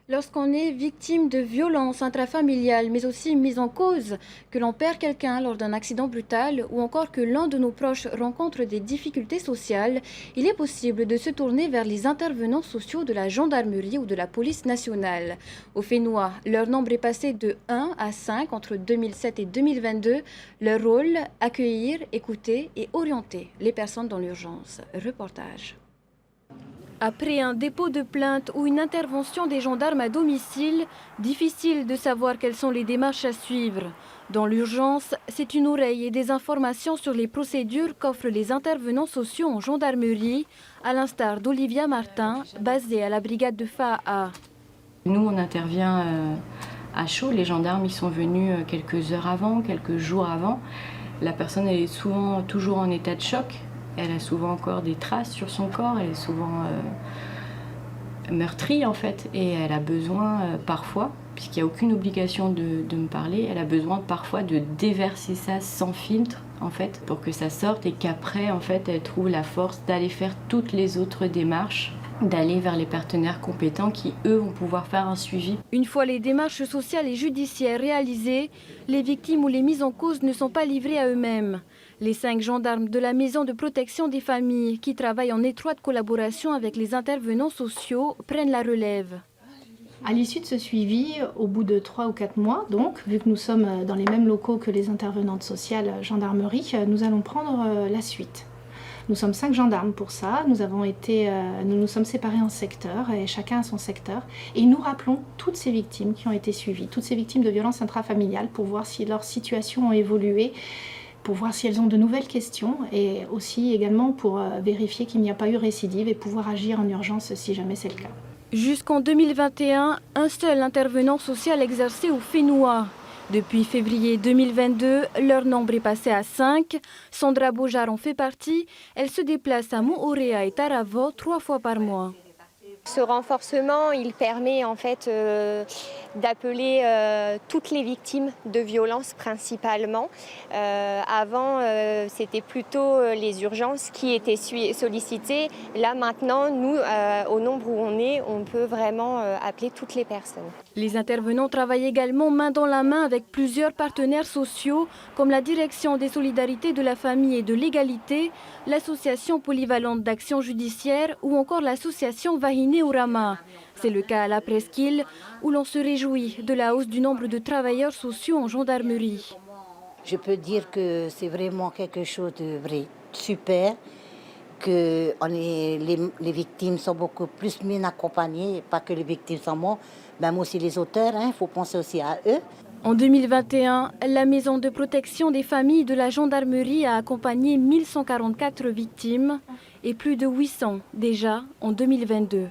Lorsqu'on est victime de violences intrafamiliales, mais aussi mise en cause, que l'on perd quelqu'un lors d'un accident brutal ou encore que l'un de nos proches rencontre des difficultés sociales, il est possible de se tourner vers les intervenants sociaux de la gendarmerie ou de la police nationale. Au Fénois, leur nombre est passé de 1 à 5 entre 2007 et 2022. Leur rôle, accueillir, écouter et orienter les personnes dans l'urgence. Reportage. Après un dépôt de plainte ou une intervention des gendarmes à domicile, difficile de savoir quelles sont les démarches à suivre. Dans l'urgence, c'est une oreille et des informations sur les procédures qu'offrent les intervenants sociaux en gendarmerie, à l'instar d'Olivia Martin, basée à la brigade de Fa'a. Nous, on intervient à chaud. Les gendarmes, ils sont venus quelques heures avant, quelques jours avant. La personne, elle est souvent toujours en état de choc. Elle a souvent encore des traces sur son corps, elle est souvent meurtrie en fait, et elle a besoin parfois, puisqu'il n'y a aucune obligation de me parler, elle a besoin parfois de déverser ça sans filtre en fait, pour que ça sorte et qu'après en fait elle trouve la force d'aller faire toutes les autres démarches, d'aller vers les partenaires compétents qui, eux, vont pouvoir faire un suivi. Une fois les démarches sociales et judiciaires réalisées, les victimes ou les mises en cause ne sont pas livrées à eux-mêmes. Les 5 gendarmes de la Maison de protection des familles, qui travaillent en étroite collaboration avec les intervenants sociaux, prennent la relève. À l'issue de ce suivi, au bout de 3 ou 4 mois, donc, vu que nous sommes dans les mêmes locaux que les intervenantes sociales gendarmerie, nous allons prendre la suite. Nous sommes 5 gendarmes pour ça, nous nous sommes séparés en secteurs et chacun a son secteur. Et nous rappelons toutes ces victimes qui ont été suivies, toutes ces victimes de violences intrafamiliales pour voir si leur situation a évolué, pour voir si elles ont de nouvelles questions et aussi également pour vérifier qu'il n'y a pas eu récidive et pouvoir agir en urgence si jamais c'est le cas. Jusqu'en 2021, un seul intervenant social exerçait au Fénois. Depuis février 2022, leur nombre est passé à 5. Sandra Bojar en fait partie. Elle se déplace à Moorea et Taravo 3 fois par mois. Ce renforcement, il permet en fait d'appeler toutes les victimes de violences principalement. Avant, c'était plutôt les urgences qui étaient sollicitées. Là maintenant, nous, au nombre où on peut vraiment appeler toutes les personnes. Les intervenants travaillent également main dans la main avec plusieurs partenaires sociaux, comme la Direction des solidarités de la famille et de l'égalité, l'Association polyvalente d'action judiciaire ou encore l'association Vahiné Urama. C'est le cas à la Presqu'île, où l'on se réjouit de la hausse du nombre de travailleurs sociaux en gendarmerie. Je peux dire que c'est vraiment quelque chose de vrai, super, que les victimes sont beaucoup plus bien accompagnées, pas que les victimes sont mortes, même aussi les auteurs, il faut penser aussi à eux. En 2021, la Maison de protection des familles de la gendarmerie a accompagné 1144 victimes et plus de 800 déjà en 2022.